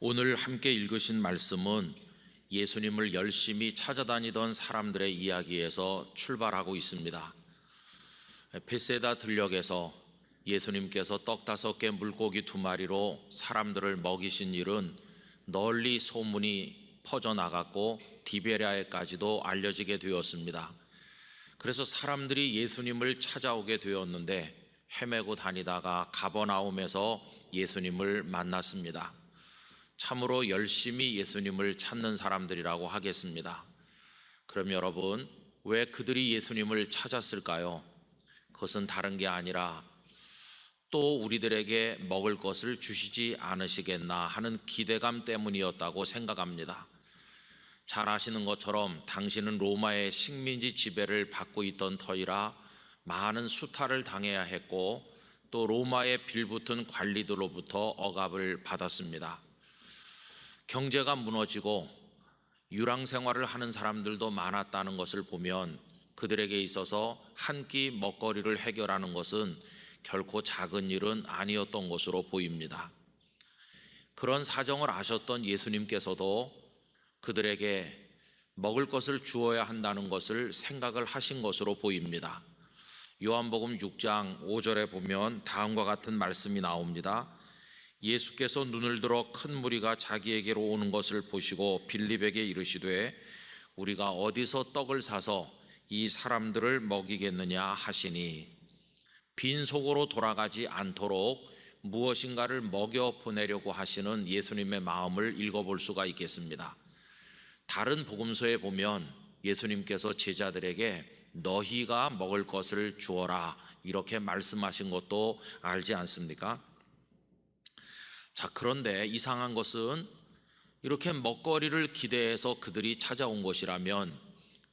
오늘 함께 읽으신 말씀은 예수님을 열심히 찾아다니던 사람들의 이야기에서 출발하고 있습니다. 베세다 들녘에서 예수님께서 떡 5개 물고기 2마리로 사람들을 먹이신 일은 널리 소문이 퍼져나갔고 디베랴에까지도 알려지게 되었습니다. 그래서 사람들이 예수님을 찾아오게 되었는데 헤매고 다니다가 가버나움에서 예수님을 만났습니다. 참으로 열심히 예수님을 찾는 사람들이라고 하겠습니다. 그럼 여러분, 왜 그들이 예수님을 찾았을까요? 그것은 다른 게 아니라 또 우리들에게 먹을 것을 주시지 않으시겠나 하는 기대감 때문이었다고 생각합니다. 잘 아시는 것처럼 당신은 로마의 식민지 지배를 받고 있던 터이라 많은 수탈을 당해야 했고 또 로마에 빌붙은 관리들로부터 억압을 받았습니다. 경제가 무너지고 유랑 생활을 하는 사람들도 많았다는 것을 보면 그들에게 있어서 한 끼 먹거리를 해결하는 것은 결코 작은 일은 아니었던 것으로 보입니다. 그런 사정을 아셨던 예수님께서도 그들에게 먹을 것을 주어야 한다는 것을 생각을 하신 것으로 보입니다. 요한복음 6장 5절에 보면 다음과 같은 말씀이 나옵니다. 예수께서 눈을 들어 큰 무리가 자기에게로 오는 것을 보시고 빌립에게 이르시되 우리가 어디서 떡을 사서 이 사람들을 먹이겠느냐 하시니, 빈속으로 돌아가지 않도록 무엇인가를 먹여 보내려고 하시는 예수님의 마음을 읽어볼 수가 있겠습니다. 다른 복음서에 보면 예수님께서 제자들에게 너희가 먹을 것을 주어라 이렇게 말씀하신 것도 알지 않습니까? 자, 그런데 이상한 것은 이렇게 먹거리를 기대해서 그들이 찾아온 것이라면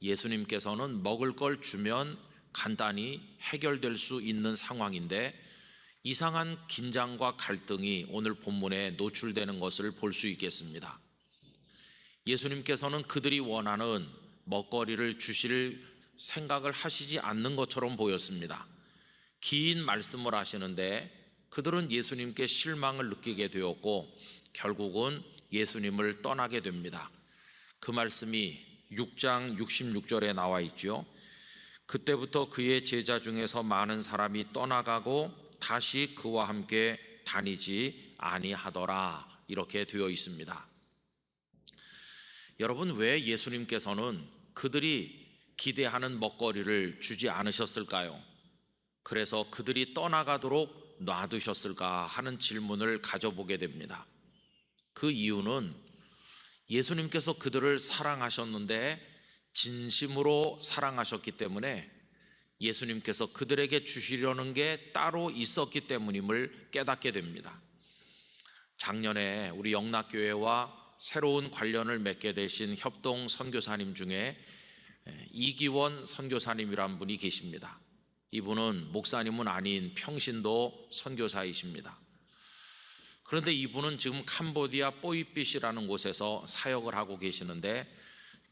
예수님께서는 먹을 걸 주면 간단히 해결될 수 있는 상황인데 이상한 긴장과 갈등이 오늘 본문에 노출되는 것을 볼 수 있겠습니다. 예수님께서는 그들이 원하는 먹거리를 주실 생각을 하시지 않는 것처럼 보였습니다. 긴 말씀을 하시는데 그들은 예수님께 실망을 느끼게 되었고 결국은 예수님을 떠나게 됩니다. 그 말씀이 6장 66절에 나와 있죠. 그때부터 그의 제자 중에서 많은 사람이 떠나가고 다시 그와 함께 다니지 아니하더라 이렇게 되어 있습니다. 여러분, 왜 예수님께서는 그들이 기대하는 먹거리를 주지 않으셨을까요? 그래서 그들이 떠나가도록 놔두셨을까 하는 질문을 가져보게 됩니다. 그 이유는 예수님께서 그들을 사랑하셨는데 진심으로 사랑하셨기 때문에 예수님께서 그들에게 주시려는 게 따로 있었기 때문임을 깨닫게 됩니다. 작년에 우리 영락교회와 새로운 관련을 맺게 되신 협동 선교사님 중에 이기원 선교사님이란 분이 계십니다. 이분은 목사님은 아닌 평신도 선교사이십니다. 그런데 이분은 지금 캄보디아 뽀이빗이라는 곳에서 사역을 하고 계시는데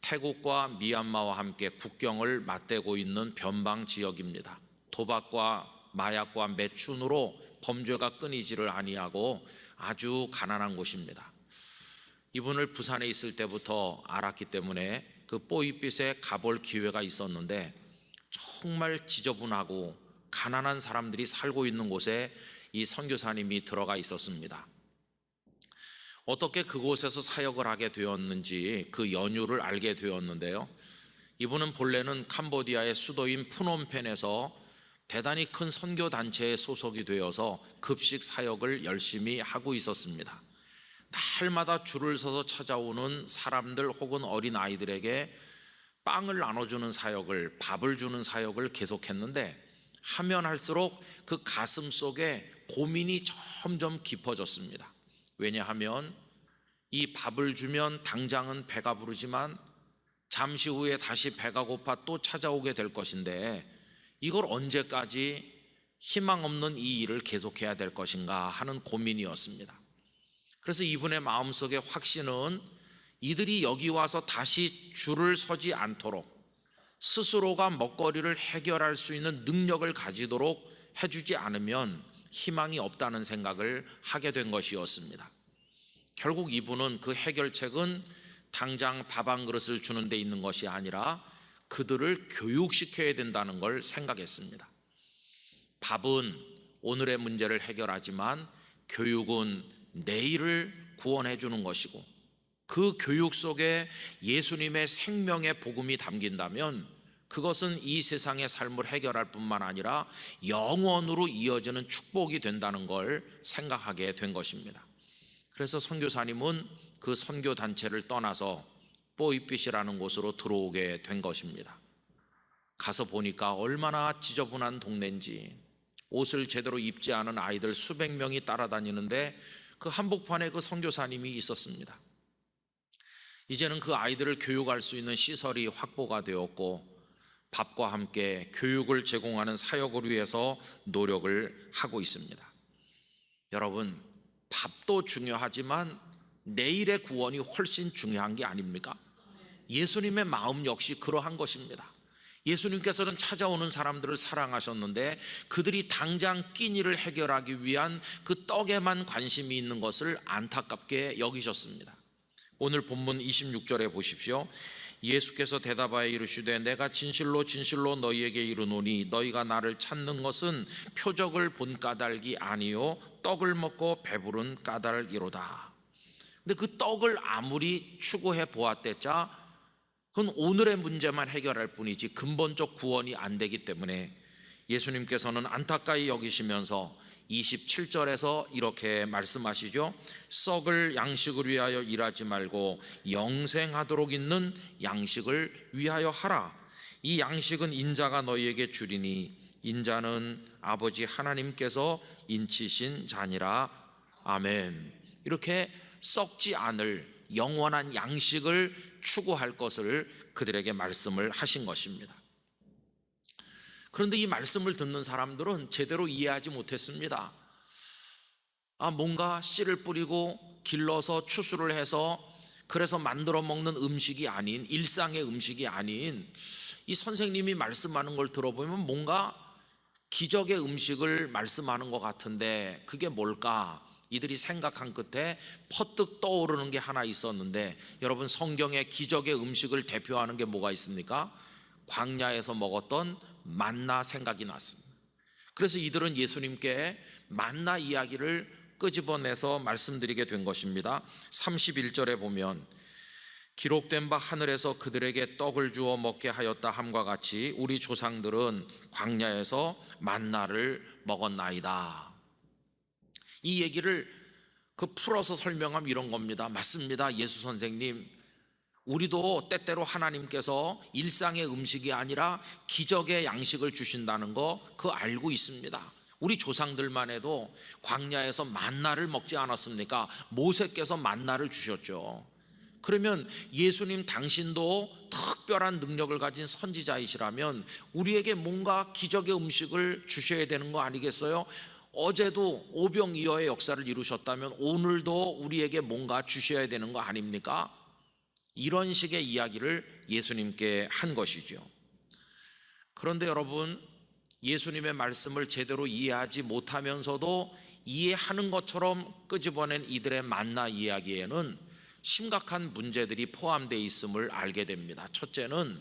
태국과 미얀마와 함께 국경을 맞대고 있는 변방 지역입니다. 도박과 마약과 매춘으로 범죄가 끊이지를 아니하고 아주 가난한 곳입니다. 이분을 부산에 있을 때부터 알았기 때문에 그 뽀이빗에 가볼 기회가 있었는데 정말 지저분하고 가난한 사람들이 살고 있는 곳에 이 선교사님이 들어가 있었습니다. 어떻게 그곳에서 사역을 하게 되었는지 그 연유를 알게 되었는데요, 이분은 본래는 캄보디아의 수도인 푸놈펜에서 대단히 큰 선교단체에 소속이 되어서 급식 사역을 열심히 하고 있었습니다. 날마다 줄을 서서 찾아오는 사람들 혹은 어린아이들에게 빵을 나눠주는 사역을, 밥을 주는 사역을 계속했는데 하면 할수록 그 가슴 속에 고민이 점점 깊어졌습니다. 왜냐하면 이 밥을 주면 당장은 배가 부르지만 잠시 후에 다시 배가 고파 또 찾아오게 될 것인데 이걸 언제까지 희망 없는 이 일을 계속해야 될 것인가 하는 고민이었습니다. 그래서 이분의 마음속의 확신은 이들이 여기 와서 다시 줄을 서지 않도록 스스로가 먹거리를 해결할 수 있는 능력을 가지도록 해주지 않으면 희망이 없다는 생각을 하게 된 것이었습니다. 결국 이분은 그 해결책은 당장 밥 한 그릇을 주는 데 있는 것이 아니라 그들을 교육시켜야 된다는 걸 생각했습니다. 밥은 오늘의 문제를 해결하지만 교육은 내일을 구원해 주는 것이고, 그 교육 속에 예수님의 생명의 복음이 담긴다면 그것은 이 세상의 삶을 해결할 뿐만 아니라 영원으로 이어지는 축복이 된다는 걸 생각하게 된 것입니다. 그래서 선교사님은 그 선교 단체를 떠나서 뽀이빛이라는 곳으로 들어오게 된 것입니다. 가서 보니까 얼마나 지저분한 동네인지, 옷을 제대로 입지 않은 아이들 수백 명이 따라다니는데 그 한복판에 그 선교사님이 있었습니다. 이제는 그 아이들을 교육할 수 있는 시설이 확보가 되었고, 밥과 함께 교육을 제공하는 사역을 위해서 노력을 하고 있습니다. 여러분, 밥도 중요하지만 내일의 구원이 훨씬 중요한 게 아닙니까? 예수님의 마음 역시 그러한 것입니다. 예수님께서는 찾아오는 사람들을 사랑하셨는데 그들이 당장 끼니를 해결하기 위한 그 떡에만 관심이 있는 것을 안타깝게 여기셨습니다. 오늘 본문 26절에 보십시오. 예수께서 대답하여 이르시되 내가 진실로 진실로 너희에게 이르노니 너희가 나를 찾는 것은 표적을 본 까닭이 아니요 떡을 먹고 배부른 까닭이로다. 근데 그 떡을 아무리 추구해 보았댔자 그건 오늘의 문제만 해결할 뿐이지 근본적 구원이 안 되기 때문에 예수님께서는 안타까이 여기시면서 27절에서 이렇게 말씀하시죠. 썩을 양식을 위하여 일하지 말고 영생하도록 있는 양식을 위하여 하라. 이 양식은 인자가 너희에게 주리니 인자는 아버지 하나님께서 인치신 자니라. 아멘. 이렇게 썩지 않을 영원한 양식을 추구할 것을 그들에게 말씀을 하신 것입니다. 그런데 이 말씀을 듣는 사람들은 제대로 이해하지 못했습니다. 뭔가 씨를 뿌리고 길러서 추수를 해서 그래서 만들어 먹는 음식이 아닌, 일상의 음식이 아닌 이 선생님이 말씀하는 걸 들어보면 뭔가 기적의 음식을 말씀하는 것 같은데 그게 뭘까? 이들이 생각한 끝에 퍼뜩 떠오르는 게 하나 있었는데, 여러분, 성경에 기적의 음식을 대표하는 게 뭐가 있습니까? 광야에서 먹었던 만나 생각이 났습니다. 그래서 이들은 예수님께 만나 이야기를 끄집어내서 말씀드리게 된 것입니다. 31절에 보면 기록된 바 하늘에서 그들에게 떡을 주어 먹게 하였다 함과 같이 우리 조상들은 광야에서 만나를 먹었나이다. 이 얘기를 풀어서 설명하면 이런 겁니다. 맞습니다, 예수 선생님. 우리도 때때로 하나님께서 일상의 음식이 아니라 기적의 양식을 주신다는 거 그거 알고 있습니다. 우리 조상들만 해도 광야에서 만나를 먹지 않았습니까? 모세께서 만나를 주셨죠. 그러면 예수님 당신도 특별한 능력을 가진 선지자이시라면 우리에게 뭔가 기적의 음식을 주셔야 되는 거 아니겠어요? 어제도 오병이어의 역사를 이루셨다면 오늘도 우리에게 뭔가 주셔야 되는 거 아닙니까? 이런 식의 이야기를 예수님께 한 것이죠. 그런데 여러분, 예수님의 말씀을 제대로 이해하지 못하면서도 이해하는 것처럼 끄집어낸 이들의 만나 이야기에는 심각한 문제들이 포함되어 있음을 알게 됩니다. 첫째는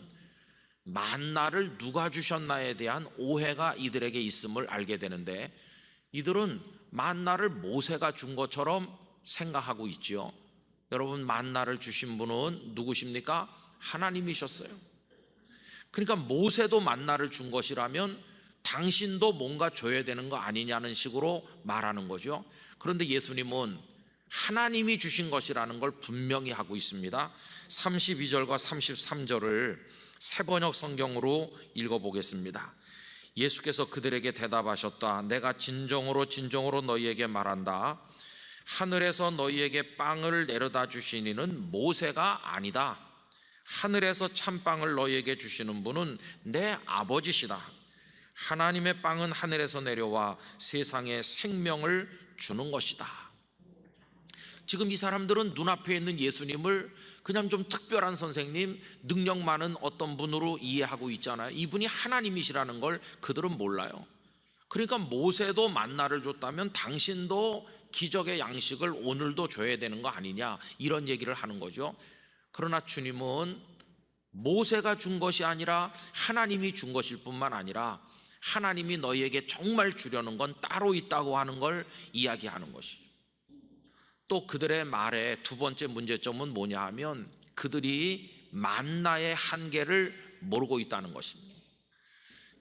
만나를 누가 주셨나에 대한 오해가 이들에게 있음을 알게 되는데, 이들은 만나를 모세가 준 것처럼 생각하고 있지요. 여러분, 만나를 주신 분은 누구십니까? 하나님이셨어요. 그러니까 모세도 만나를 준 것이라면 당신도 뭔가 줘야 되는 거 아니냐는 식으로 말하는 거죠. 그런데 예수님은 하나님이 주신 것이라는 걸 분명히 하고 있습니다. 32절과 33절을 새번역 성경으로 읽어보겠습니다. 예수께서 그들에게 대답하셨다. 내가 진정으로 진정으로 너희에게 말한다. 하늘에서 너희에게 빵을 내려다 주시니는 모세가 아니다. 하늘에서 참빵을 너희에게 주시는 분은 내 아버지시다. 하나님의 빵은 하늘에서 내려와 세상에 생명을 주는 것이다. 지금 이 사람들은 눈앞에 있는 예수님을 그냥 좀 특별한 선생님, 능력 많은 어떤 분으로 이해하고 있잖아요. 이분이 하나님이시라는 걸 그들은 몰라요. 그러니까 모세도 만나를 줬다면 당신도 기적의 양식을 오늘도 줘야 되는 거 아니냐, 이런 얘기를 하는 거죠. 그러나 주님은 모세가 준 것이 아니라 하나님이 준 것일 뿐만 아니라 하나님이 너희에게 정말 주려는 건 따로 있다고 하는 걸 이야기하는 것이죠. 또 그들의 말의 두 번째 문제점은 뭐냐 하면 그들이 만나의 한계를 모르고 있다는 것입니다.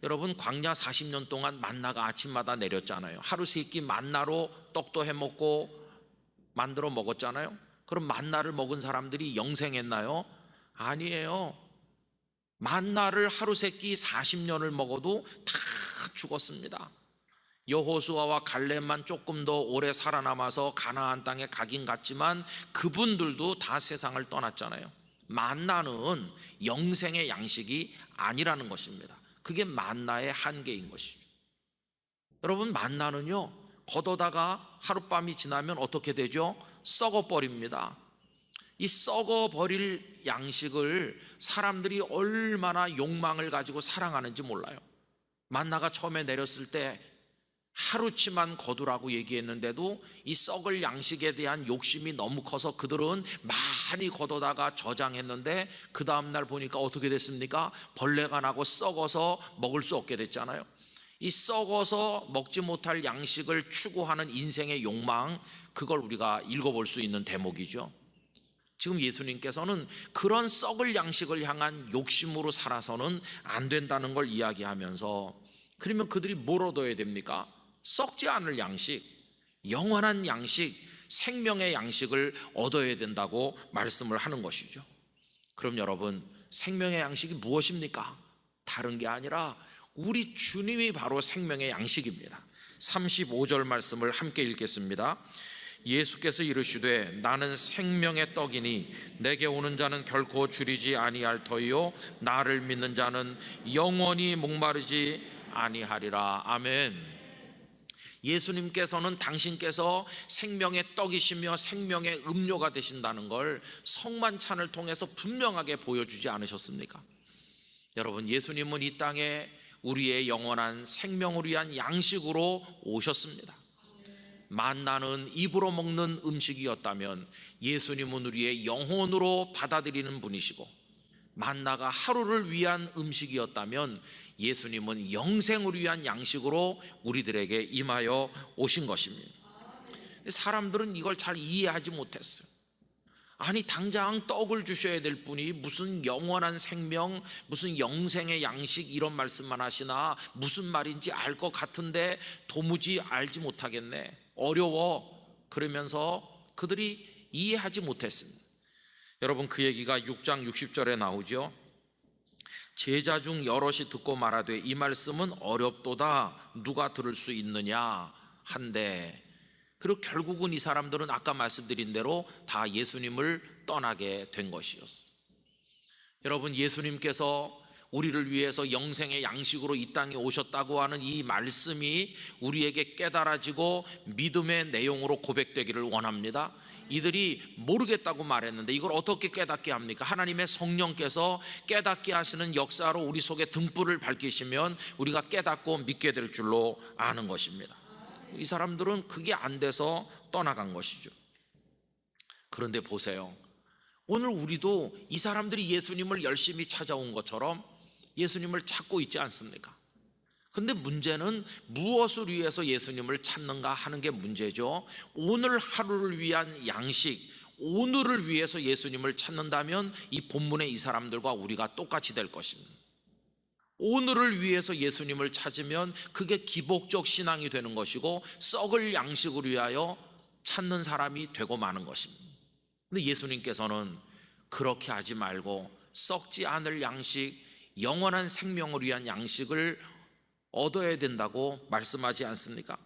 여러분, 광야 40년 동안 만나가 아침마다 내렸잖아요. 하루 세 끼 만나로 떡도 해먹고 만들어 먹었잖아요. 그럼 만나를 먹은 사람들이 영생했나요? 아니에요. 만나를 하루 세 끼 40년을 먹어도 다 죽었습니다. 여호수아와 갈렙만 조금 더 오래 살아남아서 가나안 땅에 가긴 갔지만 그분들도 다 세상을 떠났잖아요. 만나는 영생의 양식이 아니라는 것입니다. 그게 만나의 한계인 것이죠. 여러분, 만나는요, 걷어다가 하룻밤이 지나면 어떻게 되죠? 썩어버립니다. 이 썩어버릴 양식을 사람들이 얼마나 욕망을 가지고 사랑하는지 몰라요. 만나가 처음에 내렸을 때 하루치만 거두라고 얘기했는데도 이 썩을 양식에 대한 욕심이 너무 커서 그들은 많이 걷어다가 저장했는데 그 다음날 보니까 어떻게 됐습니까? 벌레가 나고 썩어서 먹을 수 없게 됐잖아요. 이 썩어서 먹지 못할 양식을 추구하는 인생의 욕망, 그걸 우리가 읽어볼 수 있는 대목이죠. 지금 예수님께서는 그런 썩을 양식을 향한 욕심으로 살아서는 안 된다는 걸 이야기하면서, 그러면 그들이 뭘 얻어야 됩니까? 썩지 않을 양식, 영원한 양식, 생명의 양식을 얻어야 된다고 말씀을 하는 것이죠. 그럼 여러분, 생명의 양식이 무엇입니까? 다른 게 아니라 우리 주님이 바로 생명의 양식입니다. 35절 말씀을 함께 읽겠습니다. 예수께서 이르시되 나는 생명의 떡이니 내게 오는 자는 결코 줄이지 아니할 터이요 나를 믿는 자는 영원히 목마르지 아니하리라. 아멘. 예수님께서는 당신께서 생명의 떡이시며 생명의 음료가 되신다는 걸 성만찬을 통해서 분명하게 보여주지 않으셨습니까? 여러분, 예수님은 이 땅에 우리의 영원한 생명을 위한 양식으로 오셨습니다. 만나는 입으로 먹는 음식이었다면 예수님은 우리의 영혼으로 받아들이는 분이시고, 만나가 하루를 위한 음식이었다면 예수님은 영생을 위한 양식으로 우리들에게 임하여 오신 것입니다. 사람들은 이걸 잘 이해하지 못했어요. 아니, 당장 떡을 주셔야 될 분이 무슨 영원한 생명, 무슨 영생의 양식, 이런 말씀만 하시나 무슨 말인지 알 것 같은데 도무지 알지 못하겠네, 어려워, 그러면서 그들이 이해하지 못했습니다. 여러분, 그 얘기가 6장 60절에 나오죠. 제자 중 여럿이 듣고 말하되 이 말씀은 어렵도다, 누가 들을 수 있느냐 한데, 그리고 결국은 이 사람들은 아까 말씀드린 대로 다 예수님을 떠나게 된 것이었어요. 여러분, 예수님께서 우리를 위해서 영생의 양식으로 이 땅에 오셨다고 하는 이 말씀이 우리에게 깨달아지고 믿음의 내용으로 고백되기를 원합니다. 이들이 모르겠다고 말했는데 이걸 어떻게 깨닫게 합니까? 하나님의 성령께서 깨닫게 하시는 역사로 우리 속에 등불을 밝히시면 우리가 깨닫고 믿게 될 줄로 아는 것입니다. 이 사람들은 그게 안 돼서 떠나간 것이죠. 그런데 보세요, 오늘 우리도 이 사람들이 예수님을 열심히 찾아온 것처럼 예수님을 찾고 있지 않습니까? 근데 문제는 무엇을 위해서 예수님을 찾는가 하는 게 문제죠. 오늘 하루를 위한 양식, 오늘을 위해서 예수님을 찾는다면 이 본문의 이 사람들과 우리가 똑같이 될 것입니다. 오늘을 위해서 예수님을 찾으면 그게 기복적 신앙이 되는 것이고 썩을 양식을 위하여 찾는 사람이 되고 마는 것입니다. 근데 예수님께서는 그렇게 하지 말고 썩지 않을 양식, 영원한 생명을 위한 양식을 얻어야 된다고 말씀하지 않습니까?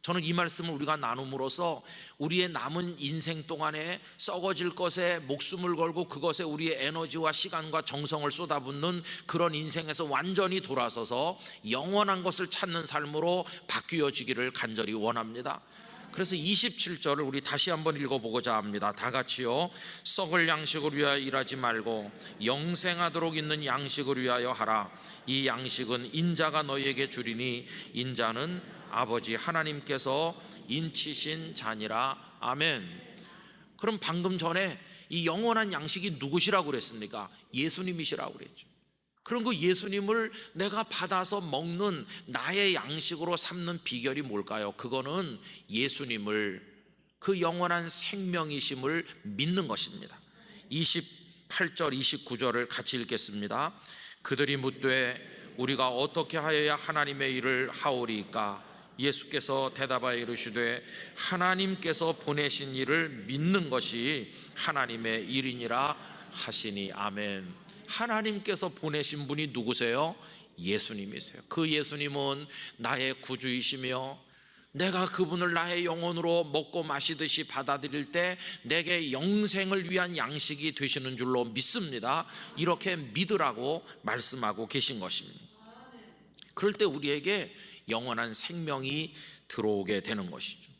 저는 이 말씀을 우리가 나눔으로써 우리의 남은 인생 동안에 썩어질 것에 목숨을 걸고 그것에 우리의 에너지와 시간과 정성을 쏟아붓는 그런 인생에서 완전히 돌아서서 영원한 것을 찾는 삶으로 바뀌어지기를 간절히 원합니다. 그래서 27절을 우리 다시 한번 읽어보고자 합니다. 다 같이요. 썩을 양식을 위하여 일하지 말고 영생하도록 있는 양식을 위하여 하라. 이 양식은 인자가 너희에게 주리니 인자는 아버지 하나님께서 인치신 자니라. 아멘. 그럼 방금 전에 이 영원한 양식이 누구시라고 그랬습니까? 예수님이시라고 그랬죠. 그럼 그 예수님을 내가 받아서 먹는 나의 양식으로 삼는 비결이 뭘까요? 그거는 예수님을, 그 영원한 생명이심을 믿는 것입니다. 28절 29절을 같이 읽겠습니다. 그들이 묻되 우리가 어떻게 하여야 하나님의 일을 하오리이까? 예수께서 대답하여 이르시되 하나님께서 보내신 일을 믿는 것이 하나님의 일이니라 하시니. 아멘. 하나님께서 보내신 분이 누구세요? 예수님이세요. 그 예수님은 나의 구주이시며 내가 그분을 나의 영혼으로 먹고 마시듯이 받아들일 때 내게 영생을 위한 양식이 되시는 줄로 믿습니다. 이렇게 믿으라고 말씀하고 계신 것입니다. 그럴 때 우리에게 영원한 생명이 들어오게 되는 것이죠.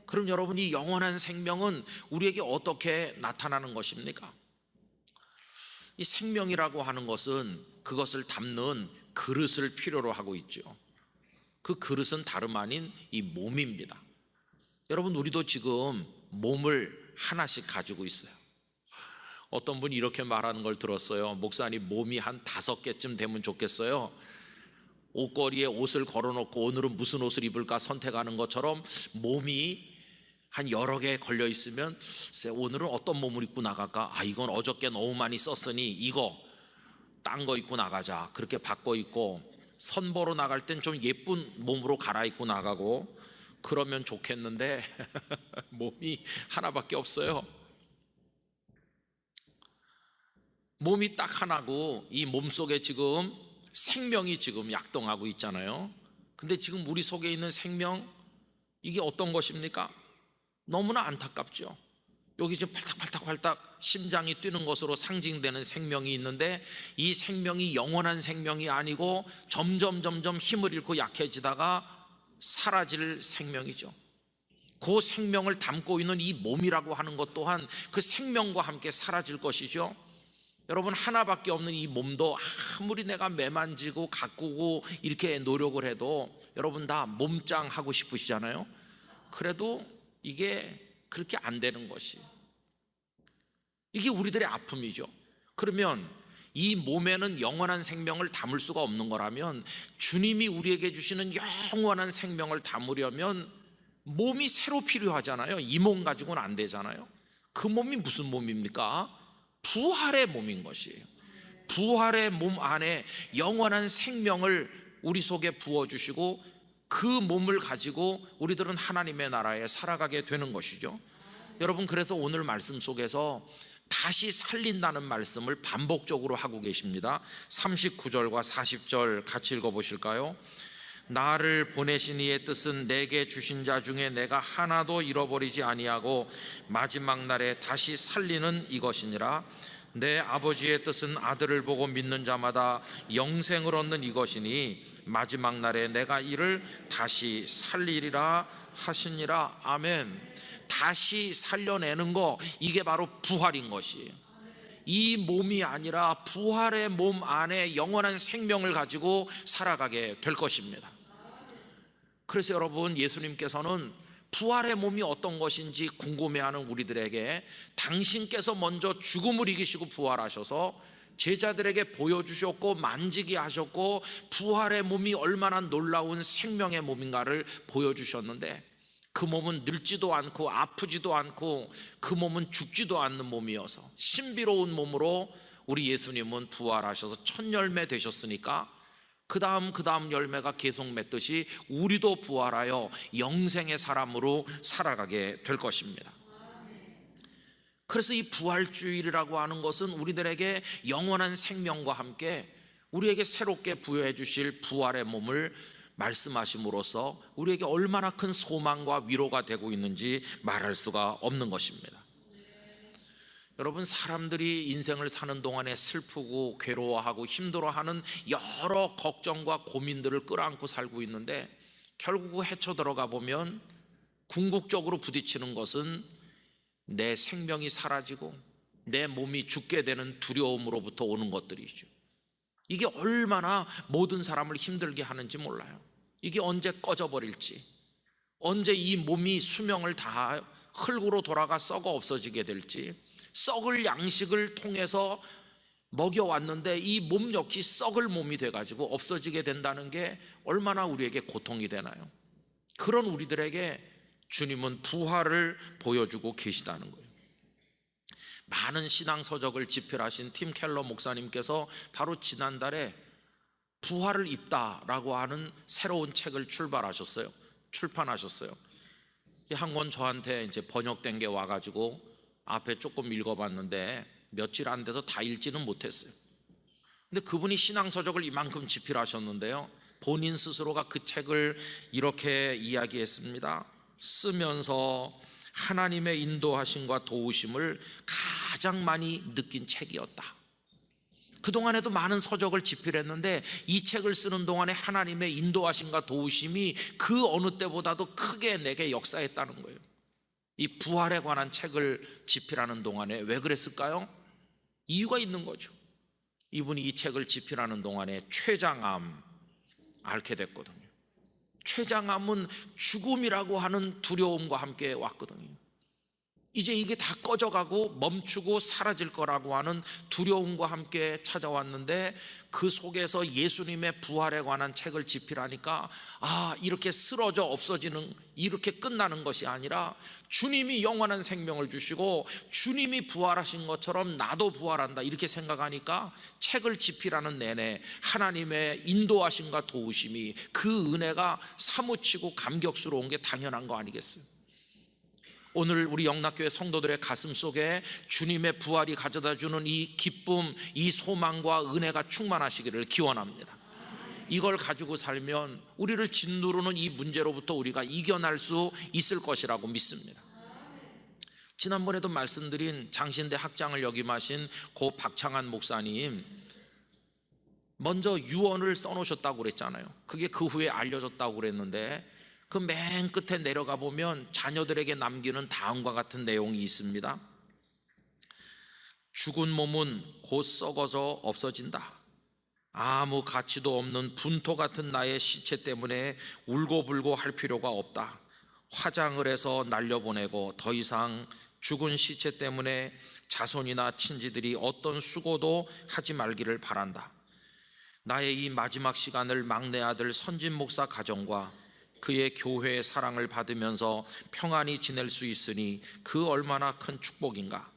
그럼 여러분, 이 영원한 생명은 우리에게 어떻게 나타나는 것입니까? 이 생명이라고 하는 것은 그것을 담는 그릇을 필요로 하고 있죠. 그 그릇은 다름 아닌 이 몸입니다. 여러분, 우리도 지금 몸을 하나씩 가지고 있어요. 어떤 분이 이렇게 말하는 걸 들었어요. 목사님, 몸이 한 5개쯤 되면 좋겠어요. 옷걸이에 옷을 걸어놓고 오늘은 무슨 옷을 입을까 선택하는 것처럼 몸이 한 여러 개 걸려 있으면 오늘은 어떤 몸을 입고 나갈까? 이건 어저께 너무 많이 썼으니 이거 딴 거 입고 나가자. 그렇게 바꿔 입고 선보러 나갈 땐 좀 예쁜 몸으로 갈아입고 나가고 그러면 좋겠는데 몸이 하나밖에 없어요. 몸이 딱 하나고 이 몸속에 지금 생명이 지금 약동하고 있잖아요. 근데 지금 우리 속에 있는 생명, 이게 어떤 것입니까? 너무나 안타깝죠. 여기 지금 팔딱팔딱 심장이 뛰는 것으로 상징되는 생명이 있는데 이 생명이 영원한 생명이 아니고 점점 힘을 잃고 약해지다가 사라질 생명이죠. 그 생명을 담고 있는 이 몸이라고 하는 것 또한 그 생명과 함께 사라질 것이죠. 여러분, 하나밖에 없는 이 몸도 아무리 내가 매만지고 가꾸고 이렇게 노력을 해도 여러분 다 몸짱 하고 싶으시잖아요. 그래도 이게 그렇게 안 되는 것이, 이게 우리들의 아픔이죠. 그러면 이 몸에는 영원한 생명을 담을 수가 없는 거라면 주님이 우리에게 주시는 영원한 생명을 담으려면 몸이 새로 필요하잖아요. 이 몸 가지고는 안 되잖아요. 그 몸이 무슨 몸입니까? 부활의 몸인 것이에요. 부활의 몸 안에 영원한 생명을 우리 속에 부어주시고 그 몸을 가지고 우리들은 하나님의 나라에 살아가게 되는 것이죠. 여러분, 그래서 오늘 말씀 속에서 다시 살린다는 말씀을 반복적으로 하고 계십니다. 39절과 40절 같이 읽어보실까요? 나를 보내신 이의 뜻은 내게 주신 자 중에 내가 하나도 잃어버리지 아니하고 마지막 날에 다시 살리는 이것이니라. 내 아버지의 뜻은 아들을 보고 믿는 자마다 영생을 얻는 이것이니 마지막 날에 내가 이를 다시 살리리라 하시니라. 아멘. 다시 살려내는 거, 이게 바로 부활인 것이에요. 이 몸이 아니라 부활의 몸 안에 영원한 생명을 가지고 살아가게 될 것입니다. 그래서 여러분, 예수님께서는 부활의 몸이 어떤 것인지 궁금해하는 우리들에게 당신께서 먼저 죽음을 이기시고 부활하셔서 제자들에게 보여주셨고 만지게 하셨고 부활의 몸이 얼마나 놀라운 생명의 몸인가를 보여주셨는데, 그 몸은 늙지도 않고 아프지도 않고 그 몸은 죽지도 않는 몸이어서 신비로운 몸으로 우리 예수님은 부활하셔서 첫 열매 되셨으니까 그 다음 열매가 계속 맺듯이 우리도 부활하여 영생의 사람으로 살아가게 될 것입니다. 그래서 이 부활주일이라고 하는 것은 우리들에게 영원한 생명과 함께 우리에게 새롭게 부여해 주실 부활의 몸을 말씀하심으로써 우리에게 얼마나 큰 소망과 위로가 되고 있는지 말할 수가 없는 것입니다. 여러분, 사람들이 인생을 사는 동안에 슬프고 괴로워하고 힘들어하는 여러 걱정과 고민들을 끌어안고 살고 있는데 결국 헤쳐 들어가 보면 궁극적으로 부딪히는 것은 내 생명이 사라지고 내 몸이 죽게 되는 두려움으로부터 오는 것들이죠. 이게 얼마나 모든 사람을 힘들게 하는지 몰라요. 이게 언제 꺼져버릴지, 언제 이 몸이 수명을 다 흙으로 돌아가 썩어 없어지게 될지, 썩을 양식을 통해서 먹여왔는데 이 몸 역시 썩을 몸이 돼가지고 없어지게 된다는 게 얼마나 우리에게 고통이 되나요? 그런 우리들에게 주님은 부활을 보여주고 계시다는 거예요. 많은 신앙 서적을 집필하신 팀 켈러 목사님께서 바로 지난달에 부활을 입다라고 하는 새로운 책을 출판하셨어요. 한 권 저한테 이제 번역된 게 와가지고 앞에 조금 읽어봤는데 며칠 안 돼서 다 읽지는 못했어요. 근데 그분이 신앙 서적을 이만큼 집필하셨는데요, 본인 스스로가 그 책을 이렇게 이야기했습니다. 쓰면서 하나님의 인도하심과 도우심을 가장 많이 느낀 책이었다. 그동안에도 많은 서적을 집필했는데 이 책을 쓰는 동안에 하나님의 인도하심과 도우심이 그 어느 때보다도 크게 내게 역사했다는 거예요. 이 부활에 관한 책을 집필하는 동안에 왜 그랬을까요? 이유가 있는 거죠. 이분이 이 책을 집필하는 동안에 췌장암 앓게 됐거든요. 췌장암은 죽음이라고 하는 두려움과 함께 왔거든요. 이제 이게 다 꺼져가고 멈추고 사라질 거라고 하는 두려움과 함께 찾아왔는데, 그 속에서 예수님의 부활에 관한 책을 집필하니까 이렇게 쓰러져 없어지는, 이렇게 끝나는 것이 아니라 주님이 영원한 생명을 주시고 주님이 부활하신 것처럼 나도 부활한다, 이렇게 생각하니까 책을 집필하는 내내 하나님의 인도하심과 도우심이, 그 은혜가 사무치고 감격스러운 게 당연한 거 아니겠어요? 오늘 우리 영락교회 성도들의 가슴 속에 주님의 부활이 가져다주는 이 기쁨, 이 소망과 은혜가 충만하시기를 기원합니다. 이걸 가지고 살면 우리를 짓누르는 이 문제로부터 우리가 이겨날 수 있을 것이라고 믿습니다. 지난번에도 말씀드린 장신대 학장을 역임하신 고 박창한 목사님, 먼저 유언을 써놓으셨다고 그랬잖아요. 그게 그 후에 알려졌다고 그랬는데, 그 맨 끝에 내려가 보면 자녀들에게 남기는 다음과 같은 내용이 있습니다. 죽은 몸은 곧 썩어져 없어진다. 아무 가치도 없는 분토 같은 나의 시체 때문에 울고불고 할 필요가 없다. 화장을 해서 날려보내고 더 이상 죽은 시체 때문에 자손이나 친지들이 어떤 수고도 하지 말기를 바란다. 나의 이 마지막 시간을 막내 아들 선진 목사 가정과 그의 교회의 사랑을 받으면서 평안히 지낼 수 있으니 그 얼마나 큰 축복인가.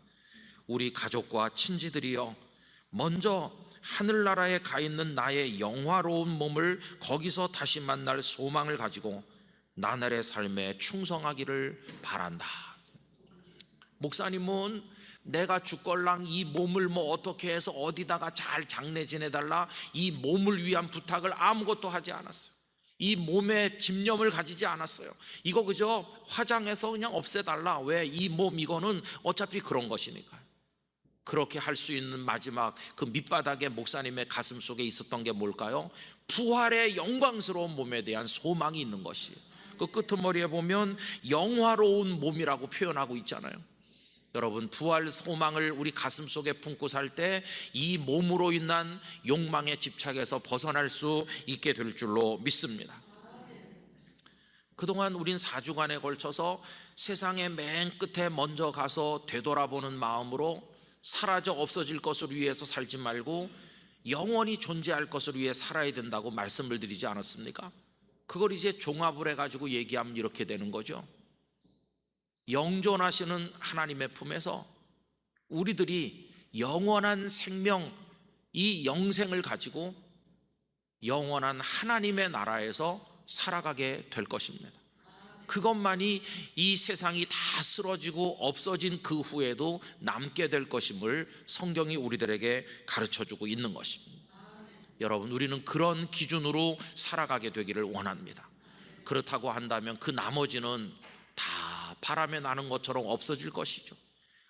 우리 가족과 친지들이여, 먼저 하늘나라에 가 있는 나의 영화로운 몸을 거기서 다시 만날 소망을 가지고 나날의 삶에 충성하기를 바란다. 목사님은 내가 죽걸랑 이 몸을 어떻게 해서 어디다가 잘 장례 지내달라, 이 몸을 위한 부탁을 아무것도 하지 않았어요. 이 몸에 집념을 가지지 않았어요. 이거 그저 화장해서 그냥 없애달라. 왜? 이 몸 이거는 어차피 그런 것이니까요. 그렇게 할 수 있는 마지막 그 밑바닥에 목사님의 가슴 속에 있었던 게 뭘까요? 부활의 영광스러운 몸에 대한 소망이 있는 것이에요. 그 끄트머리에 보면 영화로운 몸이라고 표현하고 있잖아요. 여러분, 부활 소망을 우리 가슴 속에 품고 살 때 이 몸으로 인한 욕망의 집착에서 벗어날 수 있게 될 줄로 믿습니다. 그동안 우린 4주간에 걸쳐서 세상의 맨 끝에 먼저 가서 되돌아보는 마음으로 사라져 없어질 것을 위해서 살지 말고 영원히 존재할 것을 위해 살아야 된다고 말씀을 드리지 않았습니까? 그걸 이제 종합을 해가지고 얘기하면 이렇게 되는 거죠. 영존하시는 하나님의 품에서 우리들이 영원한 생명, 이 영생을 가지고 영원한 하나님의 나라에서 살아가게 될 것입니다. 그것만이 이 세상이 다 쓰러지고 없어진 그 후에도 남게 될 것임을 성경이 우리들에게 가르쳐주고 있는 것입니다. 여러분, 우리는 그런 기준으로 살아가게 되기를 원합니다. 그렇다고 한다면 그 나머지는 다 바람에 나는 것처럼 없어질 것이죠.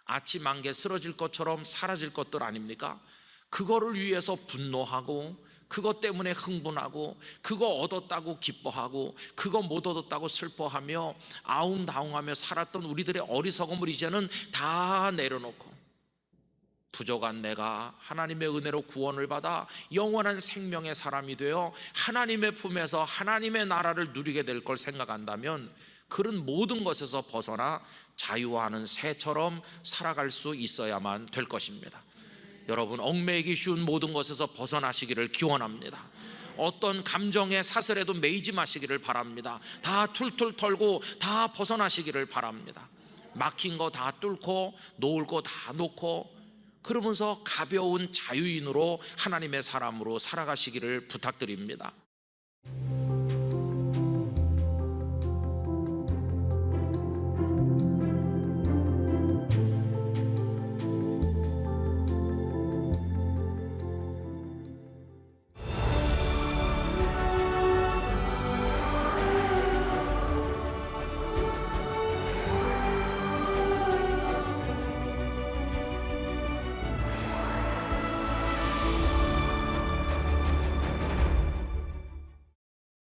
아침 안개 쓰러질 것처럼 사라질 것들 아닙니까? 그거를 위해서 분노하고, 그것 때문에 흥분하고, 그거 얻었다고 기뻐하고, 그거 못 얻었다고 슬퍼하며 아웅다웅하며 살았던 우리들의 어리석음을 이제는 다 내려놓고, 부족한 내가 하나님의 은혜로 구원을 받아 영원한 생명의 사람이 되어 하나님의 품에서 하나님의 나라를 누리게 될 걸 생각한다면 그런 모든 것에서 벗어나 자유화하는 새처럼 살아갈 수 있어야만 될 것입니다. 여러분, 얽매이기 쉬운 모든 것에서 벗어나시기를 기원합니다. 어떤 감정의 사슬에도 매이지 마시기를 바랍니다. 다 툴툴 털고 다 벗어나시기를 바랍니다. 막힌 거 다 뚫고 놓을 거 다 놓고 그러면서 가벼운 자유인으로 하나님의 사람으로 살아가시기를 부탁드립니다.